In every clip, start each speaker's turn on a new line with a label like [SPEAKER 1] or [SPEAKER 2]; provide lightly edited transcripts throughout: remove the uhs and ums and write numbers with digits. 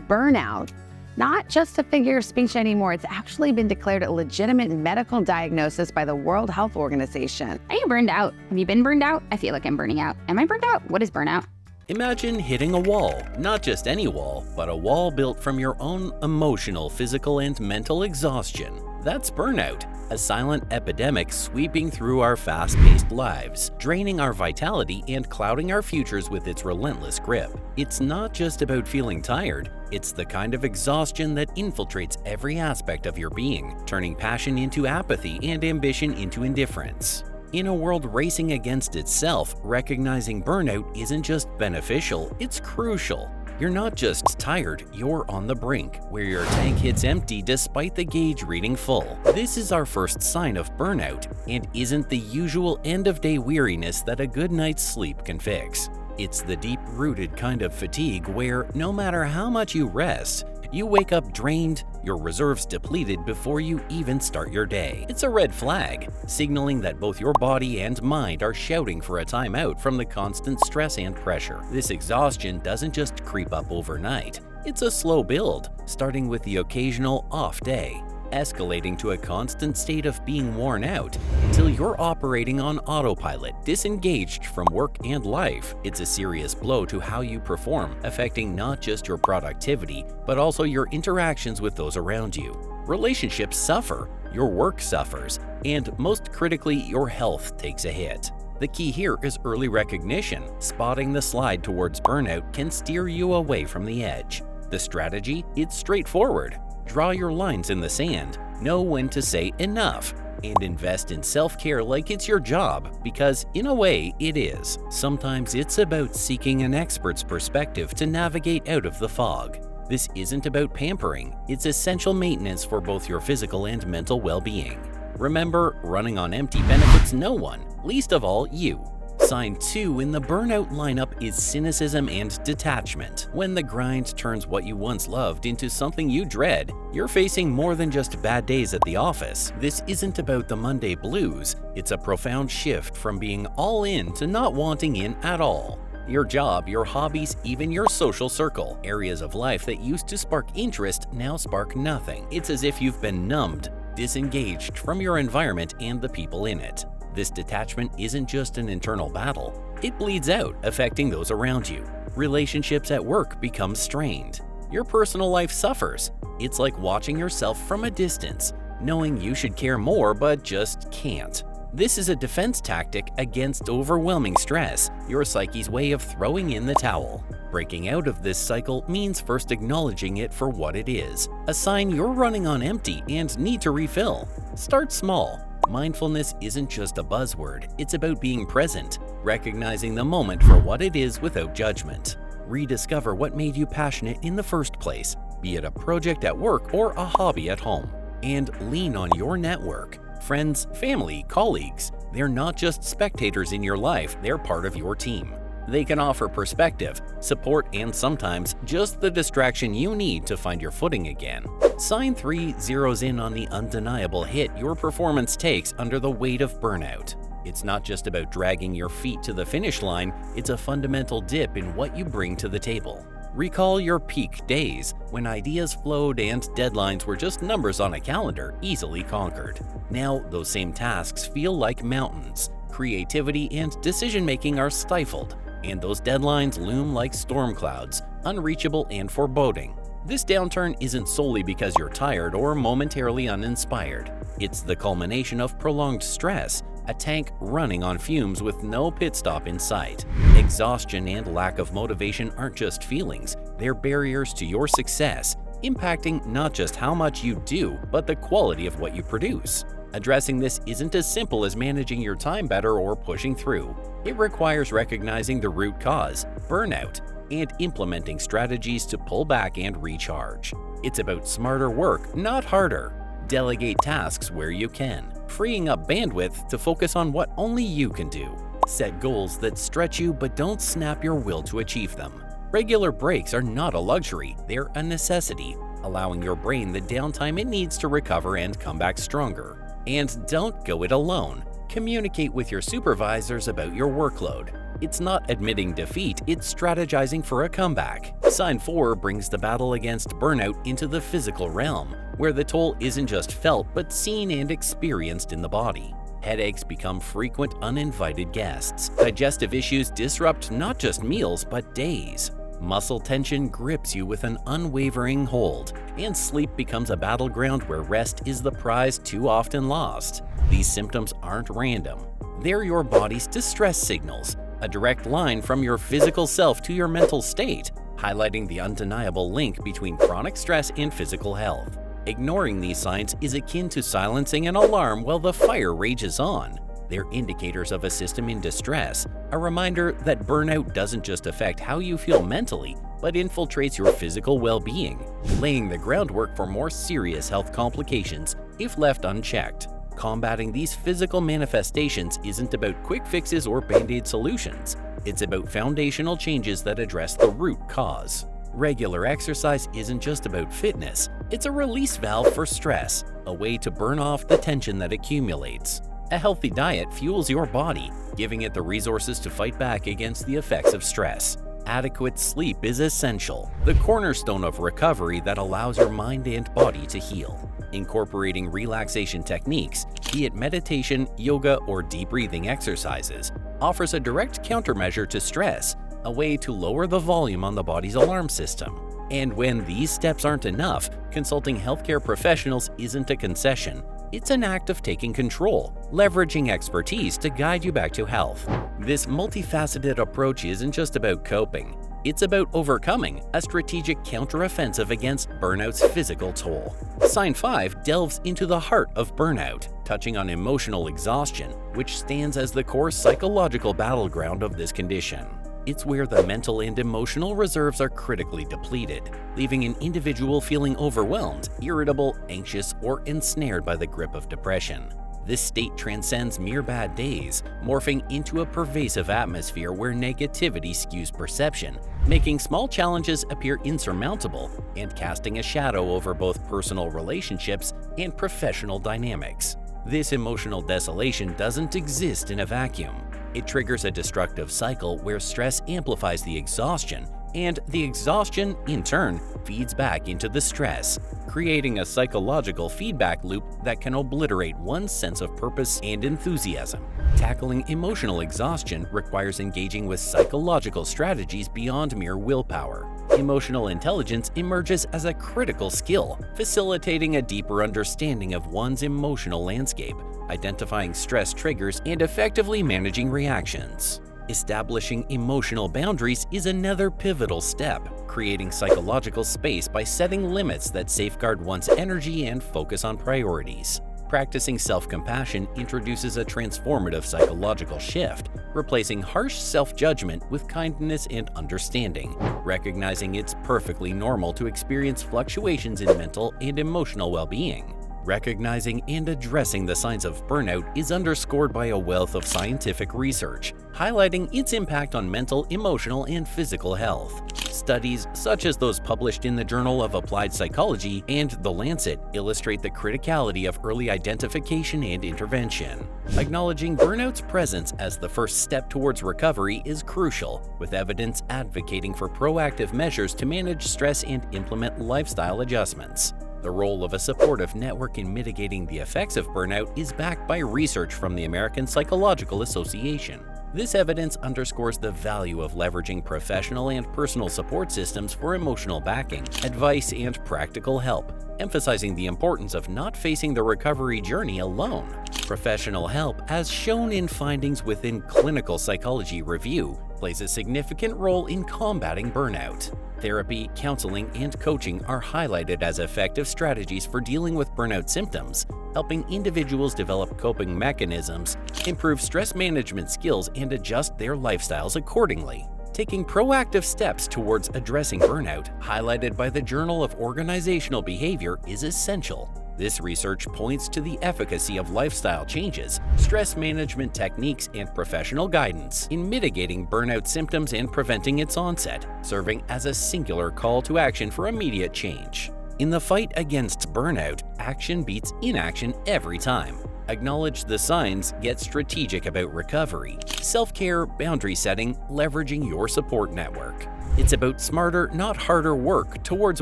[SPEAKER 1] burnout, not just a figure of speech anymore. It's actually been declared a legitimate medical diagnosis by the World Health Organization.
[SPEAKER 2] Are you burned out? Have you been burned out? I feel like I'm burning out. Am I burned out? What is burnout?
[SPEAKER 3] Imagine hitting a wall, not just any wall, but a wall built from your own emotional, physical, and mental exhaustion. That's burnout, a silent epidemic sweeping through our fast-paced lives, draining our vitality and clouding our futures with its relentless grip. It's not just about feeling tired, it's the kind of exhaustion that infiltrates every aspect of your being, turning passion into apathy and ambition into indifference. In a world racing against itself, recognizing burnout isn't just beneficial, it's crucial. You're not just tired, you're on the brink, where your tank hits empty despite the gauge reading full. This is our first sign of burnout, and isn't the usual end-of-day weariness that a good night's sleep can fix. It's the deep-rooted kind of fatigue where, no matter how much you rest, you wake up drained, your reserves depleted before you even start your day. It's a red flag, signaling that both your body and mind are shouting for a timeout from the constant stress and pressure. This exhaustion doesn't just creep up overnight. It's a slow build, starting with the occasional off day, escalating to a constant state of being worn out until you're operating on autopilot, disengaged from work and life. It's a serious blow to how you perform, affecting not just your productivity, but also your interactions with those around you. Relationships suffer, your work suffers, and most critically, your health takes a hit. The key here is early recognition. Spotting the slide towards burnout can steer you away from the edge. The strategy? It's straightforward. Draw your lines in the sand, know when to say enough, and invest in self-care like it's your job, because in a way it is. Sometimes it's about seeking an expert's perspective to navigate out of the fog. This isn't about pampering, it's essential maintenance for both your physical and mental well-being. Remember, running on empty benefits no one, least of all you. Sign 2 in the burnout lineup is cynicism and detachment. When the grind turns what you once loved into something you dread, you're facing more than just bad days at the office. This isn't about the Monday blues, it's a profound shift from being all in to not wanting in at all. Your job, your hobbies, even your social circle, areas of life that used to spark interest now spark nothing. It's as if you've been numbed, disengaged from your environment and the people in it. This detachment isn't just an internal battle, it bleeds out, affecting those around you. Relationships at work become strained. Your personal life suffers. It's like watching yourself from a distance, knowing you should care more but just can't. This is a defense tactic against overwhelming stress, your psyche's way of throwing in the towel. Breaking out of this cycle means first acknowledging it for what it is, a sign you're running on empty and need to refill. Start small. Mindfulness isn't just a buzzword, it's about being present, recognizing the moment for what it is without judgment. Rediscover what made you passionate in the first place, be it a project at work or a hobby at home. And lean on your network. Friends, family, colleagues, they're not just spectators in your life, they're part of your team. They can offer perspective, support, and sometimes just the distraction you need to find your footing again. Sign 3 zeroes in on the undeniable hit your performance takes under the weight of burnout. It's not just about dragging your feet to the finish line, it's a fundamental dip in what you bring to the table. Recall your peak days, when ideas flowed and deadlines were just numbers on a calendar easily conquered. Now, those same tasks feel like mountains. Creativity and decision-making are stifled, and those deadlines loom like storm clouds, unreachable and foreboding. This downturn isn't solely because you're tired or momentarily uninspired. It's the culmination of prolonged stress, a tank running on fumes with no pit stop in sight. Exhaustion and lack of motivation aren't just feelings, they're barriers to your success, impacting not just how much you do, but the quality of what you produce. Addressing this isn't as simple as managing your time better or pushing through. It requires recognizing the root cause, burnout, and implementing strategies to pull back and recharge. It's about smarter work, not harder. Delegate tasks where you can, freeing up bandwidth to focus on what only you can do. Set goals that stretch you but don't snap your will to achieve them. Regular breaks are not a luxury, they're a necessity, allowing your brain the downtime it needs to recover and come back stronger. And don't go it alone. Communicate with your supervisors about your workload. It's not admitting defeat, it's strategizing for a comeback. Sign 4 brings the battle against burnout into the physical realm, where the toll isn't just felt but seen and experienced in the body. Headaches become frequent uninvited guests. Digestive issues disrupt not just meals but days. Muscle tension grips you with an unwavering hold, and sleep becomes a battleground where rest is the prize too often lost. These symptoms aren't random. They're your body's distress signals, a direct line from your physical self to your mental state, highlighting the undeniable link between chronic stress and physical health. Ignoring these signs is akin to silencing an alarm while the fire rages on. They're indicators of a system in distress, a reminder that burnout doesn't just affect how you feel mentally, but infiltrates your physical well-being, laying the groundwork for more serious health complications if left unchecked. Combating these physical manifestations isn't about quick fixes or band-aid solutions. It's about foundational changes that address the root cause. Regular exercise isn't just about fitness, it's a release valve for stress, a way to burn off the tension that accumulates. A healthy diet fuels your body, giving it the resources to fight back against the effects of stress. Adequate sleep is essential, the cornerstone of recovery that allows your mind and body to heal. Incorporating relaxation techniques, be it meditation, yoga, or deep breathing exercises, offers a direct countermeasure to stress, a way to lower the volume on the body's alarm system. And when these steps aren't enough, consulting healthcare professionals isn't a concession. It's an act of taking control, leveraging expertise to guide you back to health. This multifaceted approach isn't just about coping. It's about overcoming a strategic counteroffensive against burnout's physical toll. Sign 5 delves into the heart of burnout, touching on emotional exhaustion, which stands as the core psychological battleground of this condition. It's where the mental and emotional reserves are critically depleted, leaving an individual feeling overwhelmed, irritable, anxious, or ensnared by the grip of depression. This state transcends mere bad days, morphing into a pervasive atmosphere where negativity skews perception, making small challenges appear insurmountable and casting a shadow over both personal relationships and professional dynamics. This emotional desolation doesn't exist in a vacuum. It triggers a destructive cycle where stress amplifies the exhaustion, and the exhaustion, in turn, feeds back into the stress, creating a psychological feedback loop that can obliterate one's sense of purpose and enthusiasm. Tackling emotional exhaustion requires engaging with psychological strategies beyond mere willpower. Emotional intelligence emerges as a critical skill, facilitating a deeper understanding of one's emotional landscape, identifying stress triggers, and effectively managing reactions. Establishing emotional boundaries is another pivotal step, creating psychological space by setting limits that safeguard one's energy and focus on priorities. Practicing self-compassion introduces a transformative psychological shift, replacing harsh self-judgment with kindness and understanding, recognizing it's perfectly normal to experience fluctuations in mental and emotional well-being. Recognizing and addressing the signs of burnout is underscored by a wealth of scientific research, highlighting its impact on mental, emotional, and physical health. Studies such as those published in the Journal of Applied Psychology and The Lancet illustrate the criticality of early identification and intervention. Acknowledging burnout's presence as the first step towards recovery is crucial, with evidence advocating for proactive measures to manage stress and implement lifestyle adjustments. The role of a supportive network in mitigating the effects of burnout is backed by research from the American Psychological Association. This evidence underscores the value of leveraging professional and personal support systems for emotional backing, advice, and practical help, emphasizing the importance of not facing the recovery journey alone. Professional help, as shown in findings within Clinical Psychology Review, plays a significant role in combating burnout. Therapy, counseling, and coaching are highlighted as effective strategies for dealing with burnout symptoms, helping individuals develop coping mechanisms, improve stress management skills, and adjust their lifestyles accordingly. Taking proactive steps towards addressing burnout, highlighted by the Journal of Organizational Behavior, is essential. This research points to the efficacy of lifestyle changes, stress management techniques, and professional guidance in mitigating burnout symptoms and preventing its onset, serving as a singular call to action for immediate change. In the fight against burnout, action beats inaction every time. Acknowledge the signs, get strategic about recovery. Self-care, boundary setting, leveraging your support network. It's about smarter, not harder work towards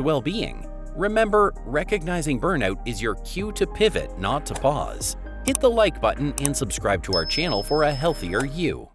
[SPEAKER 3] well-being. Remember, recognizing burnout is your cue to pivot, not to pause. Hit the like button and subscribe to our channel for a healthier you.